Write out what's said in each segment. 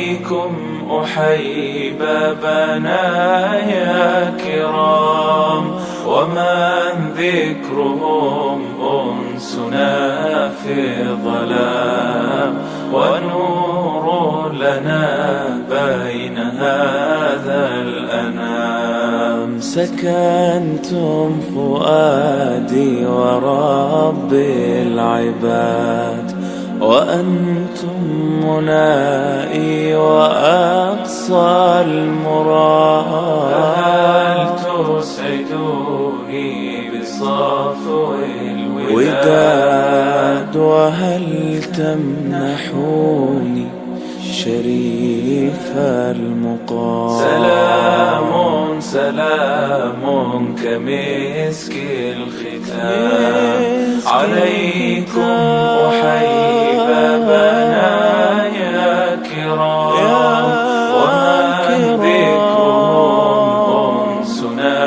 عليكم أحيي بابنا يا كرام، ومن ذكرهم أنسنا في الظلام، ونور لنا بين هذا الأنام. سكنتم فؤادي ورب العباد، وأنتم منائي وأقصى المراد. هل تسعدوني بصفو الوداد، وهل تمنحوني شريف المقام؟ سلام سلام كمسك الختام، عليكم أحيي بابنا يا كرام، ومن ذكرهم أنسنا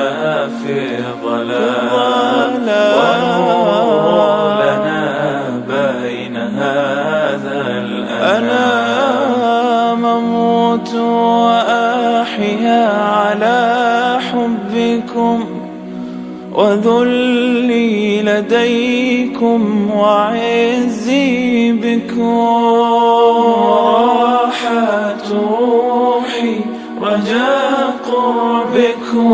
في الظلام، ونور لنا بين هذا الأنام. أموت وأحيا على حبكم، وذلي لديكم وعزي بكم، وراحة روحي رجاء قربكم.